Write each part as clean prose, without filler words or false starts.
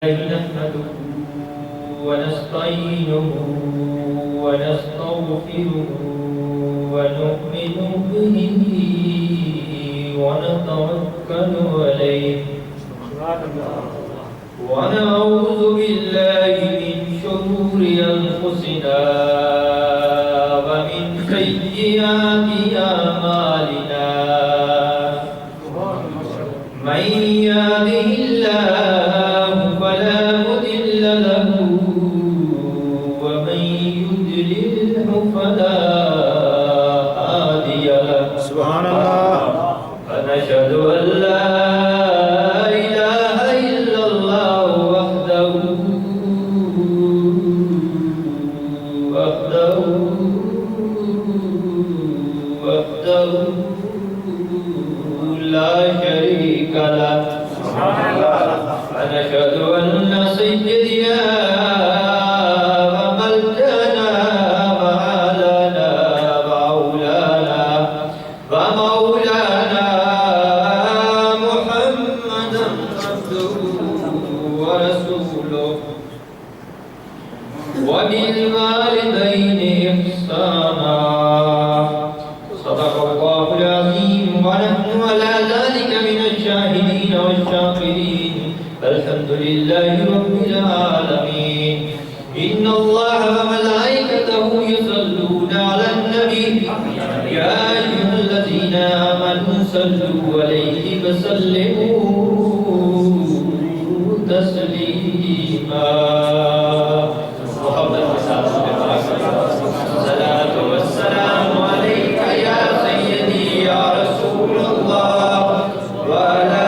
نحمده ونستعينه ونستغفره ونؤمن به ونتوكل عليه ونعوذ بالله من شرور أنفسنا ومن سيئات أعمالنا من يهده الله فلا مضل له ومن يضلله فلا هادي له سبحان الله ونشهد أن لا إله إلا الله وحده لا شريك له ونشهد أن سيدنا وملجأنا وآلنا ومولانا محمدا عبده ورسوله وبالوالدين إحسانا صدق الله العظيم ونحن على ذلك من الشاهدين والشاكرين الحمد لله رب العالمين إن الله وملائكته يصلون على النبي يا أيها الذين آمنوا صلوا عليه وسلموا تسليما محمد الصلاة والسلام عليك يا سيدي يا رسول الله وعلى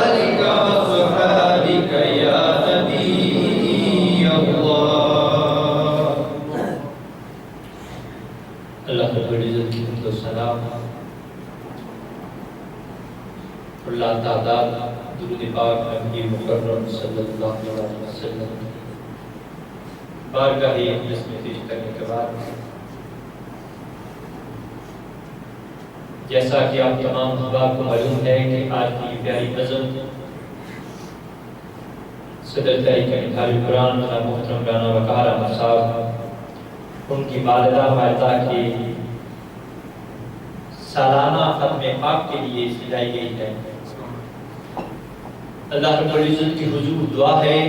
آلك وصحابك يا نبي الله اللہ رب العزت کی حمد و ثنا اللہ تعداد درود پاک نبی مکرم صلی اللہ علیہ وسلم بارگاہ اقدس میں پیش کرنے کے بعد جیسا کہ آپ تمام احباب کو معلوم ہے کہ آج کی پیاری نظم صدر تحریک انکار القرآن جناب محترم رانا وقار احمد صاحب ان کی والدہ والدہ کے سالانہ ختم پاک کے لیے سجائی گئی ہے۔ اللہ رب العزت کی حضور دعا ہے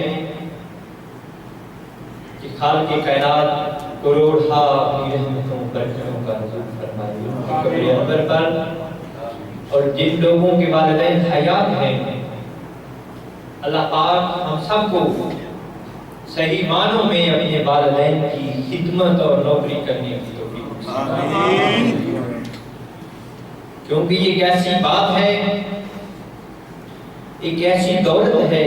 کہ خالق کائنات کروڑہا اپنی رحمتوں برکتوں کا نزول فرمائے ان کے قبر انور پر، اور جن لوگوں کے والدین حیات ہیں اللہ پاک ہم سب کو صحیح معنوں میں اپنے والدین کی خدمت اور نوکری کرنے کی توفیق آمین، کیونکہ یہ ایک ایسی بات ہے، ایک ایسی دولت ہے،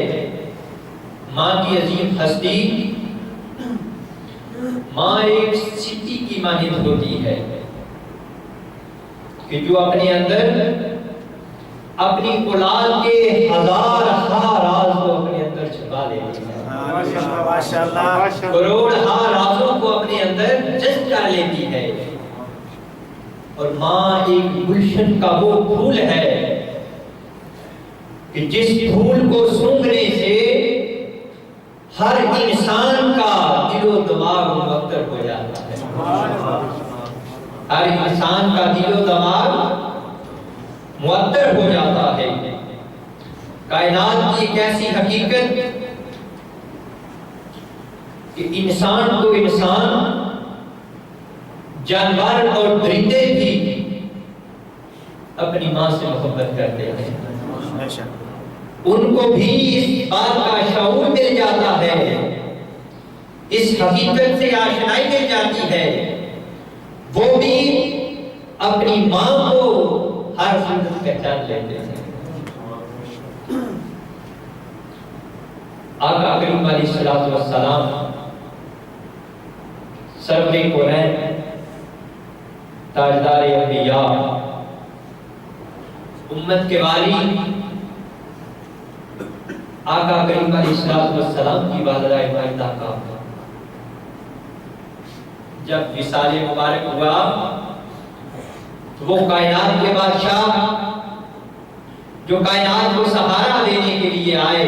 ماں کی عظیم ہستی، ماں ایک سکے کی مانند ہوتی ہے کہ جو اپنے اندر اپنی اولاد کے ہزار راز کو اپنے اندر چھپا لیتی ہے، کروڑ رازوں کو اپنے اندر جذب کر لیتی ہے، اور ماں ایک گلشن کا وہ پھول ہے کہ جس پھول کو سونگھنے سے ہر انسان کا دل و دماغ معطر ہو جاتا ہے، ہر انسان کا دل و دماغ معطر ہو جاتا ہے۔ کائنات کی ایک ایسی حقیقت کہ انسان کو انسان، جانور اور درندے بھی اپنی ماں سے محبت کرتے ہیں، ان کو بھی اس بات کا شعور مل جاتا ہے، اس حقیقت سے آشنائی مل جاتی ہے، وہ بھی اپنی ماں کو ہر صورت پہچان لیتے ہیں۔ آقا کریم علیہ السلام سرور کونین، تاجدار انبیاء، امت کے والی، آقا کریم علیہ السلام کی والدہ ماجدہ کا جب وصال مبارک ہوا تو وہ کائنات کے بادشاہ جو کائنات کو سہارا دینے کے لیے آئے،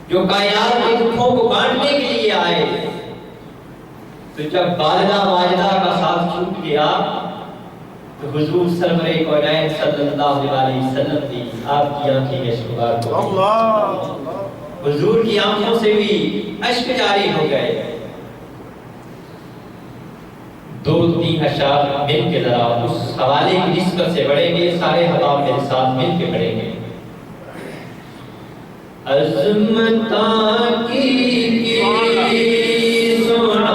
جو کائنات کے دکھوں کو بانٹنے کے لیے آئے، تو جب والدہ ماجدہ کا ساتھ چھوٹ گیا تو حضور سرور کونین صلی اللہ علیہ وسلم کی آپ کی آنکھیں اشکبار ہو گئی، حضور کی آنکھوں سے بھی اشک جاری ہو گئے۔ دو تین اشعار مل کے ذرا اس حوالے کی نسبت سے پڑھیں گے، سارے حباب میرے ساتھ مل کے پڑھیں گے۔ عظمتاں کی سنا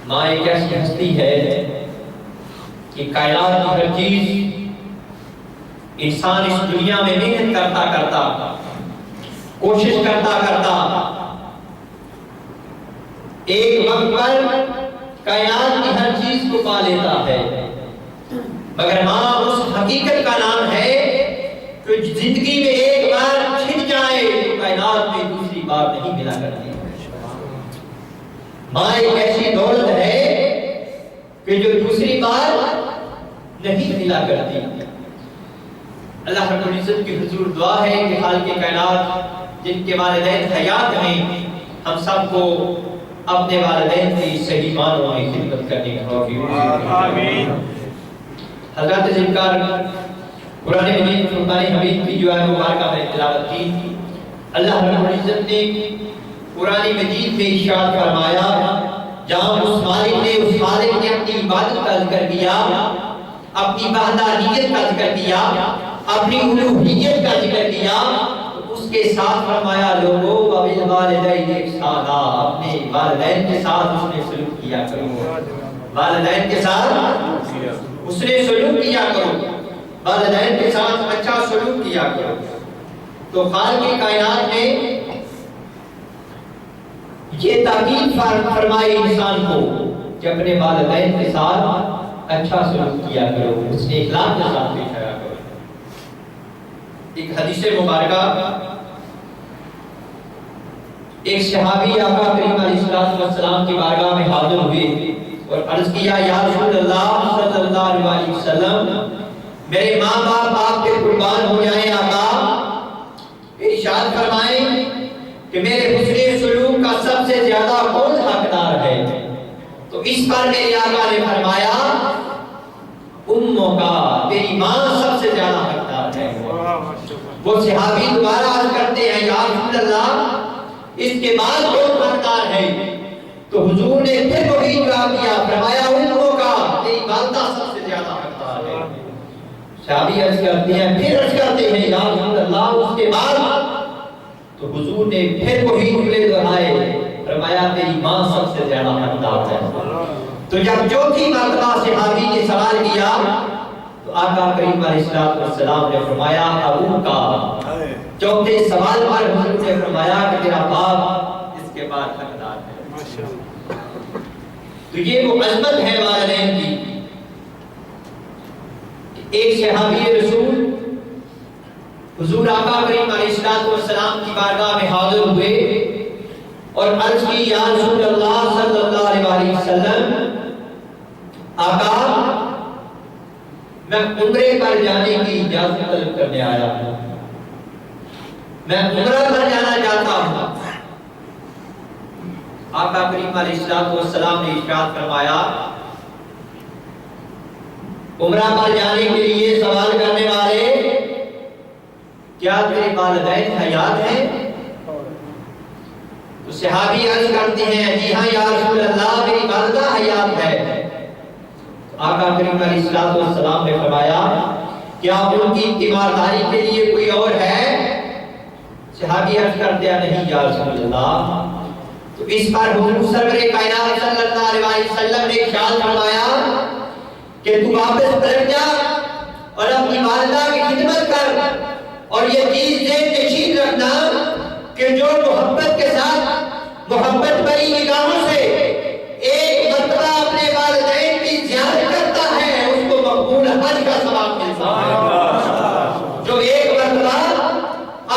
ماں ایک ایسی ہستی ہے کہ کائنات کی ہر چیز انسان اس دنیا میں محنت کرتا کرتا کوشش کرتا کرتا ایک وقت پر کائنات کی ہر چیز کو پا لیتا ہے، مگر ماں اس حقیقت کا نام ہے کہ زندگی میں ایک بار چھن جائے تو کائنات میں دوسری بار نہیں ملا کرتی۔ ماں ایک ایسی دولت ہے کہ جو دوسری بار نہیں ملا کرتی۔ اللہ رب العزت کی حضور دعا ہے کہ خالق کائنات جن کے والدین حیات ہیں ہم سب کو اپنے والدین کی صحیح معنوں میں خدمت کرنے کی توفیق عطا آمین۔ حضرات ذکر قرآن مجید فرقان حمید کی جو ہے مبارکہ میں تلاوت کی، اللہ رب العزت نے قرآن مجید میں ارشاد فرمایا جہاں اس مالک نے اپنی عبادت کا ذکر کیا، اپنی وحدانیت کا ذکر کیا، اپنی الوہیت کا ذکر کیا، تو اس کے ساتھ فرمایا لوگوں وبالوالدین احسانا، اپنے والدین کے ساتھ اس نے سلوک کیا کرو، والدین کے ساتھ اس نے سلوک کیا کرو، والدین کے ساتھ اچھا سلوک کیا کرو۔ تو خالق کائنات نے یہ تاکید فرمائی انسان کو کہ اپنے والدین کے ساتھ اچھا سلوک کیا کرو، اس نے اخلاق کے ساتھ پیش آیا کرو۔ ایک حدیث مبارکہ، ایک صحابی آقا کریم علیہ السلام کی بارگاہ میں حاضر ہوئے اور عرض کیا، یا رسول اللہ صلی اللہ علیہ وسلم، میرے ماں باپ آپ کے قربان ہو جائیں آقا، ارشاد فرمائیں کہ میرے حسن سلوک کا سب سے زیادہ کون حقدار ہے؟ تو اس پر میرے آقا نے فرمایا، اموں کا، تیری ماں سب سے زیادہ حقدار ہے۔ وہ صحابی دوبارہ عرض کرتے ہیں، یا رسول اللہ، اس کے بعد کون حقدار ہے؟ تو حضور نے پھر وہی جواب دیا، فرمایا اموں کا، تیری والدہ سب سے زیادہ حقدار ہے۔ صحابی عرض کرتے ہیں، پھر عرض کرتے ہیں، یا رسول اللہ، اس کے بعد؟ تو حضور نے پھر وہی جملے دہرائے، فرمایا تیری ماں سب سے زیادہ حقدار ہے۔ تو جب چوتھی مرتبہ صحابی نے سوال کیا تو آقا کریم علیہ السلام نے فرمایا، ابو کا۔ چوتھے سوال پر حضور نے فرمایا کہ تیرا باپ اس کے بعد حقدار ہے۔ تو یہ وہ عظمت ہے والدین کی۔ ایک صحابی رسول حضور آقا کریم علیہ السلام کی بارگاہ میں حاضر ہوئے اور عرض کی، یا رسول اللہ صلی اللہ علیہ وسلم، آقا میں عمرے پر جانے کی اجازت طلب کرنے آیا ہوں، میں عمرہ پر جانا چاہتا ہوں۔ آقا کریم علیہ السلام نے ارشاد فرمایا، عمرہ پر جانے کے لیے سوال کرنے والے، کیا تیرے والدین حیات ہیں؟ تو صحابی عرض کرتے ہیں، جی ہاں یا رسول اللہ، میری والدہ حیات ہے۔ آقا کریم علیہ السلام نے فرمایا، کیا ان کی تیمارداری کے لیے کوئی اور ہے؟ صحابی عرض کرتے ہیں، نہیں یا رسول اللہ۔ تو اس پر حضور سرور کائنات صلی اللہ علیہ وسلم نے ارشاد فرمایا کہ تو واپس پلٹ جا اور اپنی والدہ کی خدمت کر، اور یہ چیز ذہن نشین رکھنا کہ جو محبت کے ساتھ محبت بری نگاہوں سے ایک مرتبہ اپنے والدین کی زیارت کرتا ہے، اس کو مقبول حج کا ثواب ملتا ہے۔ جو ایک مرتبہ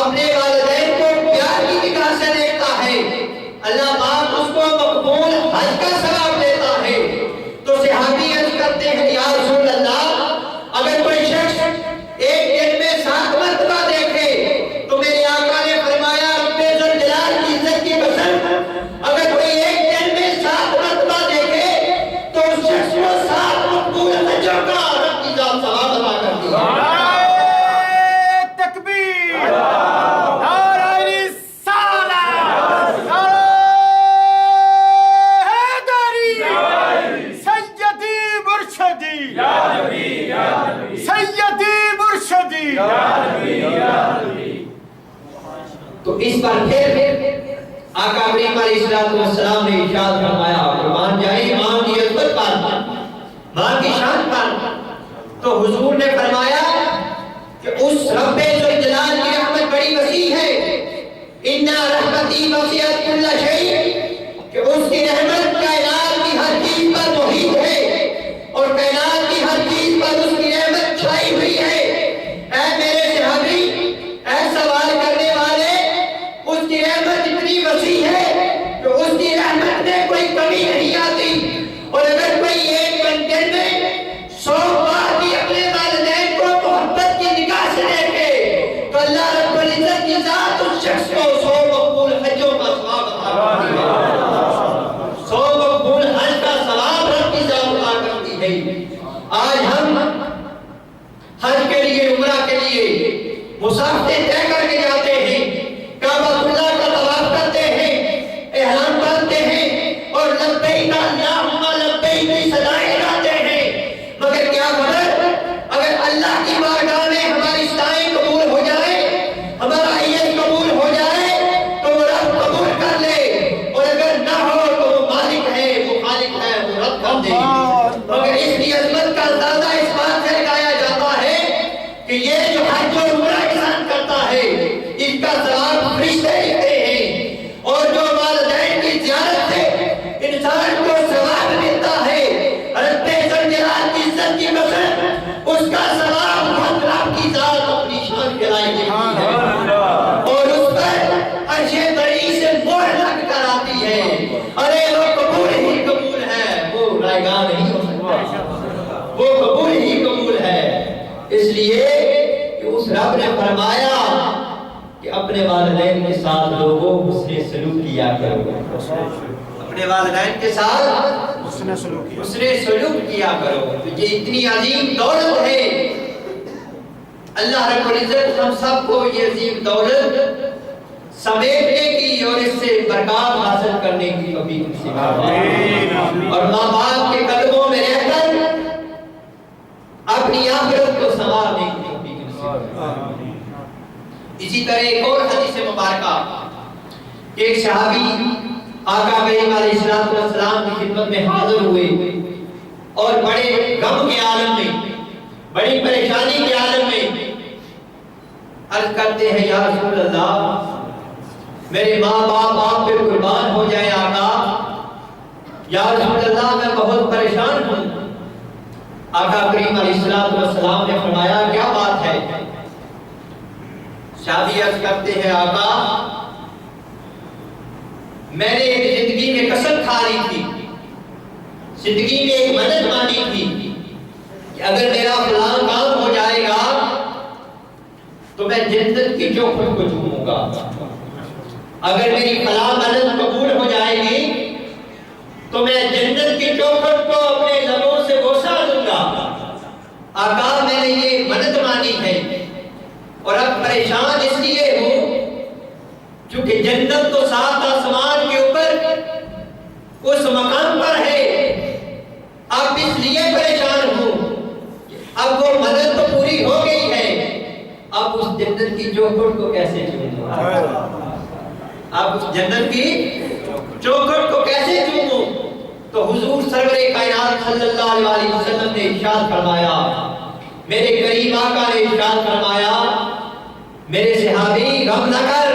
اپنے والدین کو پیار کی نگاہ سے دیکھتا ہے، اللہ پاک اس کو مقبول حج کا ثواب دیتا ہے۔ تو صحابی عرض کرتے ہیں، یا رسول اللہ، اگر کوئی شخص ایک دن میں 7 مرتبہ دیکھے تو میرے آقا نے فرمایا، رب ذوالجلال کی عزت کی قسم، اگر کوئی ایک دن میں 7 مرتبہ دیکھے تو اس شخص کو 7 مقبول حجوں کا رب کی ذات ثواب عطا کرتی ہے۔ نعرہ تکبیر، نعرہ رسالت، نعرہ حیدری، سیدی مرشدی، سیدی مرشدی۔ تو اس پر پھر آقا کریم علیہ السلام نے ارشاد فرمایا، قربان جائیں ماں کی عزت پر، ماں کی شان پر۔ تو حضور نے فرمایا کہ اس رب ذوالجلال کی رحمت بڑی وسیع ہے، اِنَّ رَحْمَتِي وَسِعَتْ كُلَّ شَيْءٍ، کہ اس کی رحمت کائنات کی ہر چیز پر محیط ہے اور کائنات کی ہر چیز پر اس کی رحمت چھائی ہوئی ہے۔ اے میرے صحابی، اے سوال کرنے والے، اس کی رحمت اتنی وسیع ہے کہ اس کی رحمت میں کوئی کمی نہیں آتی، اور اگر کوئی ایک گھنٹے میں 100 بار بھی اپنے والدین کو محبت کی نگاہ سے دیکھے تو اللہ رب العزت کی ذات اس شخص کو 100 مقبول حجوں کا ثواب عطا کرتی ہے۔ 100 مقبول حج کا ثواب رب کی ذات عطا کرتی ہے۔ آج ہم حج کے لیے، عمرہ کے لیے مسافریں طے کر کے جاتے ہیں، کعبہ اللہ کا طواف کرتے ہیں، احرام باندھتے ہیں اور لبیک اللہم لبیک کی صدائیں لگاتے ہیں، مگر کیا خبر اگر اللہ کی بارگاہ میں ہماری صدائیں قبول ہو جائے، ہمارا عید قبول ہو جائے تو وہ رب قبول کر لے، اور اگر نہ ہو تو وہ مالک ہے، وہ خالق ہے، وہ رد کر دے۔ مگر اس کی عظمت کا اندازہ اس بات سے لگایا جاتا ہے کہ یہ جو حج اور عمرہ انسان کرتا ہے، اس کا ثواب فرشتے لکھتے ہیں، اور جو والدین کی لیے کہ اس رب نے فرمایا کہ اپنے والدین کے ساتھ لوگوں حسن سلوک کیا کرو، اپنے والدین کے ساتھ حسن سلوک کیا کرو۔ تو یہ اتنی عظیم دولت ہے، اللہ رب العزت ہم سب کو یہ عظیم دولت سمیٹنے کی اور اس سے برکات حاصل کرنے کی توفیق نصیب فرمائے، اور ماں باپ کے قدموں میں رہ کر اپنی آخرت کو سنوارنے کی توفیق نصیب فرمائے۔ اسی طرح ایک اور حدیث مبارکہ، ایک صحابی آقا کریم علیہ السلام کی خدمت میں حاضر ہوئے اور بڑے غم کے عالم میں، بڑی پریشانی کے عالم میں عرض کرتے ہیں یا رسول اللہ میرے ماں باپ آپ پہ قربان ہو جائے آقا، یا رسول اللہ میں بہت پریشان ہوں۔ آقا کریم علیہ السلام نے فرمایا کیا بات ہے؟ شادی عرض کرتے ہیں آقا میں نے ایک زندگی میں قسم کھا لی تھی، زندگی میں ایک منت مانی تھی کہ اگر میرا فلاں کام ہو جائے گا تو میں جنت کی چوکھٹ کو چوموں گا، اگر میری فلاں منت قبول ہو جائے گی تو میں جنت کی چوکھٹ کو اپنے لبوں سے بوسہ دوں گا۔ آقا میں نے یہ منت مانی ہے اور اب پریشان اس لیے ہوں چونکہ جنت تو سات آسمان کے اوپر اس مقام پر ہے، اب اس لیے پریشان ہوں اب وہ مدد تو پوری ہو گئی ہے، اب اس جنت کی چوکھٹ کو کیسے چوموں، اب اس جنت کی چوکھٹ کو کیسے چوموں؟ تو حضور سرور کائنات صلی اللہ علیہ وسلم نے ارشاد فرمایا، میرے کریم آقا نے ارشاد فرمایا میرے صحابی غم نہ کر،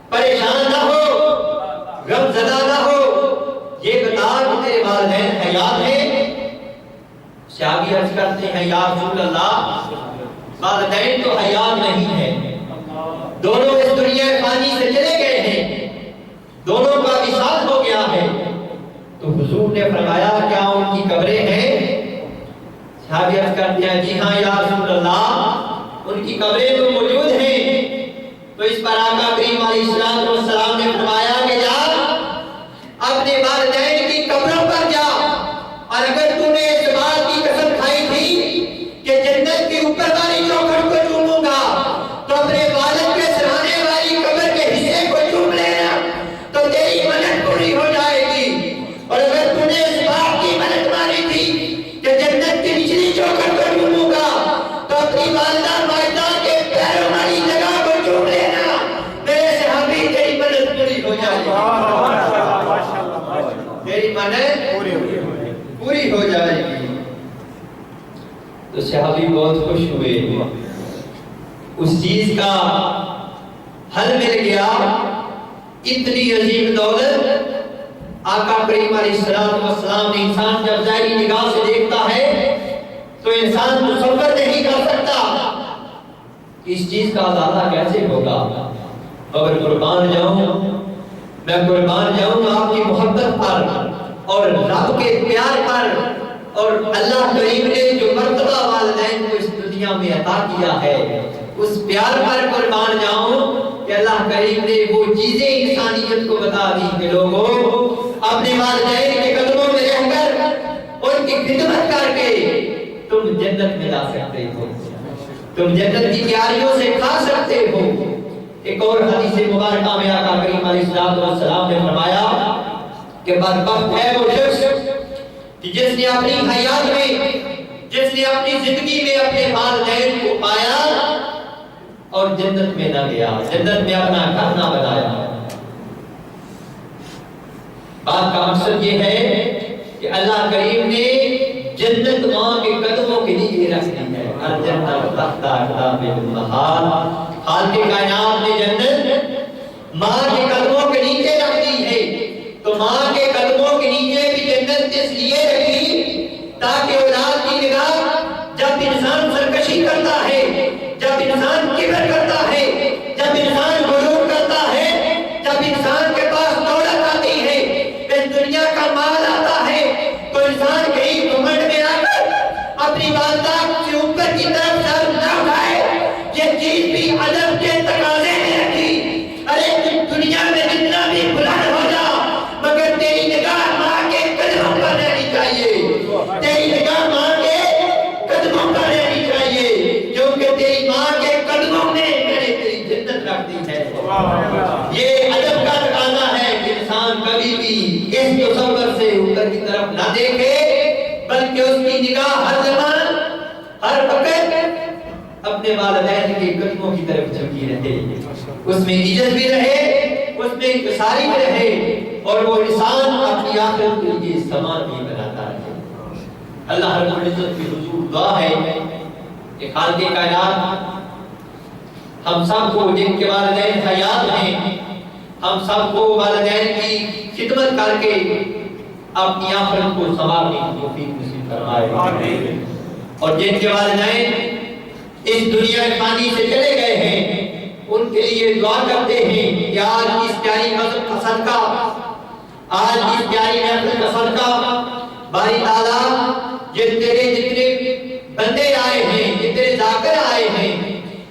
پریشان نہ ہو، غم زدہ نہ ہو، یہ بتا کہ تیرے والدین حیات ہیں؟ صحابی عرض کرتے ہیں یا رسول اللہ والدین تو حیات نہیں ہیں، دونوں اس دنیا فانی سے چلے گئے ہیں، دونوں کا وصال ہو گیا ہے۔ تو حضور نے فرمایا کیا ان کی قبریں ہیں؟ صحابی عرض کرتے ہیں جی ہاں یا رسول اللہ ان کی قبریں تو موجود ہیں۔ تو اس پر آقا کریم علیہ السلام نے فرمایا کہ جا اپنے والدین کی قبروں پر جا، اور اگر تو نے اس بات کی قسم کھائی تھی کہ جنت کی اوپر والی چوکھٹ کو چوموں گا تو اپنے والد کے سرانے والی قبر کے حصے کو چوم لینا تو تیری منت پوری ہو جائے گی، اور اگر تو نے اس بات کی منت مانی تھی کہ جنت کی نچلی چوکھٹ کو چوموں گا تو اپنی والدہ مائدہ کے پیروں والی جگہ کو چوم لینا، میرے صحابی تیری منت پوری ہو جائے گی، تیری منت پوری ہو جائے گی۔ تو صحابی بہت خوش ہوئے، اس چیز کا حل مل گیا، اتنی عظیم دولت آقا کریم علیہ السلام نے انسان جب ظاہری نگاہ سے دیکھتا ہے تو انسان تصور نہیں کر سکتا اس چیز کا اندازہ کیسے ہوگا، مگر قربان جاؤں میں قربان جاؤں آپ کی محبت پر اور رب کے پیار پر، اور اللہ کریم نے جو مرتبہ والدین کو اس دنیا میں عطا کیا ہے اس پیار پر قربان جاؤں کہ اللہ کریم نے وہ چیزیں انسانیت کو بتا دی کہ لوگوں اپنے والدین کے قدموں میں رہ کر ان کی خدمت کر کے تم جنت میں جا سکتے ہو، تم جنت کی تیاریوں سے کھا سکتے ہو۔ ایک اور حدیث مبارکہ میں آقا کریم علیہ السلام نے فرمایا کہ بدبخت ہے وہ شخص کہ جس نے اپنی حیات میں، جس نے اپنی زندگی میں اپنے والدین کو پایا اور جنت میں نہ گیا، جنت میں اپنا گھر نہ بنایا۔ بات کا مقصد یہ ہے کہ اللہ کریم نے جنت ماں کے قدموں کے نیچے رکھ دی ہے، الجنت تحت اقدام الامہات، خالق کائنات نے جنت ماں کے قدموں کے نیچے رکھ دی ہے۔ تو ماں کے قدموں کے نیچے بھی جنت اس لیے رکھی تاکہ اولاد کی نگاہ جب انسان سرکشی کرتا ہے، جب انسان کبر کرتا ہے، جب انسان غرور کرتا ہے، جب انسان کے پاس دولت آتی ہے، اس دنیا کا مال آتا ہے، تو انسان کہیں گھمنڈ میں آ کر اپنی والدہ کے اوپر کی طرف اس تصور سے اوپر کی طرف نہ دیکھے، بلکہ اس کی نگاہ ہر زمان ہر وقت اپنے والدین کے قدموں کی طرف جھکی رہے، اس میں عزت بھی رہے، اس میں انکساری بھی رہے، اور وہ انسان اپنی آخرت کے لیے سامان بھی بناتا رہے۔ اللہ رب العزت کی حضور دعا ہے کہ خالق کائنات ہم سب کو جن کے والدین حیات ہیں، ہم سب کو والدین کی خدمت کر کے اپنی آخرت کو سنوارنے کی توفیق نصیب فرمائے، اور جن کے والدین اس دنیا فانی سے چلے گئے ہیں ان کے لیے دعا کرتے ہیں کہ آج اس پیاری مذہب کا صدقہ، آج اس پیاری محفل کا صدقہ باری تعالیٰ جتنے بندے آئے ہیں، جتنے ذاکر آئے ہیں،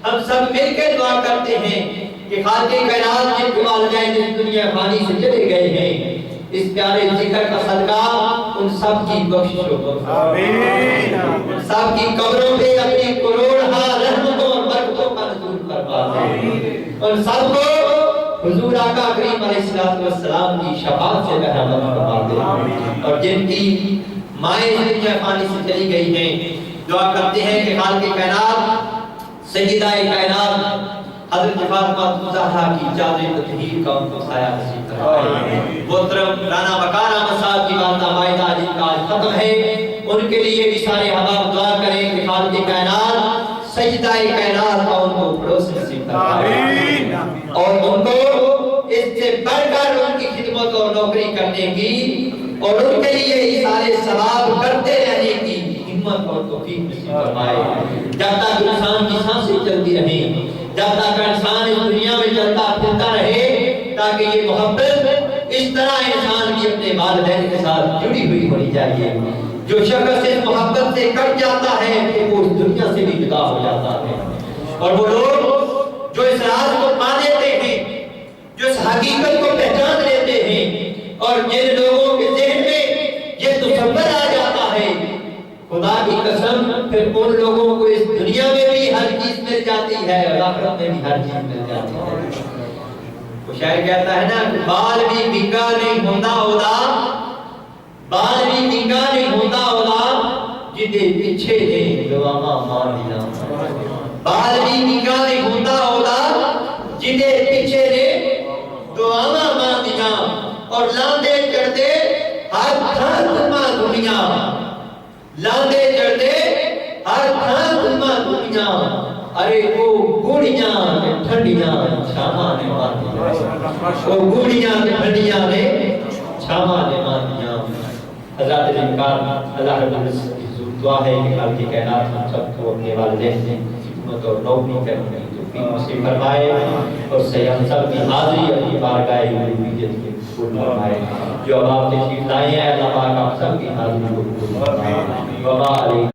ہم سب مل کے دعا کرتے ہیں کہ خالق کائنات جن کے والدین اس دنیا فانی سے چلے گئے ہیں، اس پیارے ذکر کا صدقہ ان سب کی بخشش ہو، آمین، ان سب کی قبروں پہ اپنی کروڑہا رحمتوں اور برکتوں کا نزول فرما دے، ان سب کو حضور آقا کریم علیہ السلام کی شفاعت سے رحمت فرما دے، اور جن کی مائیں اس دنیا فانی سے چلی گئی ہیں دعا کرتے ہیں کہ خالق کائنات سیدہ کائنات حضرت فاطمہ زہرا کی جازِ تطہیر کا ان کو سایہ نصیب فرمائے۔ محترم رانا وقار احمد صاحب کی والدہ مائدہ جن کا آج ختم ہے، ان کے لیے بھی سارے احباب دعا کریں کہ خالق کائنات سیدہ کائنات کا ان کو پڑوس نصیب فرمائے، اور ان کو اس سے بڑھ کر ان کی خدمت اور نوکری کرنے کی اور ان کے لیے سارے ثواب کرتے رہنے کی ہمت اور توفیق نصیب فرمائے۔ جب تک انسان کی سانسیں چلتی رہیں، جب تک انسان اس دنیا میں چلتا پھرتا رہے، تاکہ یہ محبت اس طرح انسان کی اپنے والدین کے ساتھ جڑی ہوئی ہونی چاہیے۔ جو شخص اس محبت سے کٹ جاتا ہے تو وہ اس دنیا سے بھی جدا ہو جاتا ہے، اور وہ لوگ جو اس راز کو پا لیتے ہیں، جو اس حقیقت کو پہچان لیتے ہیں، اور جن لوگوں کے ذہن میں یہ تصور آ جاتا ہے، خدا کی قسم پھر ان لوگوں کو اس دنیا میں بھی ہر چیز مل جاتی ہے اور آخرت میں بھی ہر چیز مل جاتی ہے۔ وہ شاعر کہتا ہے نا، بال بھی بنگا نہیں ہوتا ہوتا، بال بھی بنگا نہیں ہوتا ہوتا، جدے پیچھے دے دعاواں مار دیا، بال بھی بنگا نہیں ہوتا ہوتا، جدے پیچھے دے دعاواں مار دیا، اور لاندے چڑھتے ہر تھان ماں دنیا، لاندے چڑھتے ہر تھان ماں دنیا، ارے وہ گوڑیاں ٹھنڈیاں چھاواں نے ماندیاں، وہ گوڑیاں ٹھنڈیاں نے چھاواں نے ماندیاں۔ حضرات انکار اللہ رب العزت کی حضور دعا ہے کہ خالق کائنات ہم سب کو اپنے والدین سے خدمت اور نوکری کرنے کی توفیق نصیب فرمائے، اور ہم سب کی حاضری اپنی بارگاہ الوہیت کے قبول فرمائے۔ جو اب آپ تشریف لائے ہیں اللہ پاک آپ سب کی حاضری کو قبول فرمائے۔ وبا علیکم۔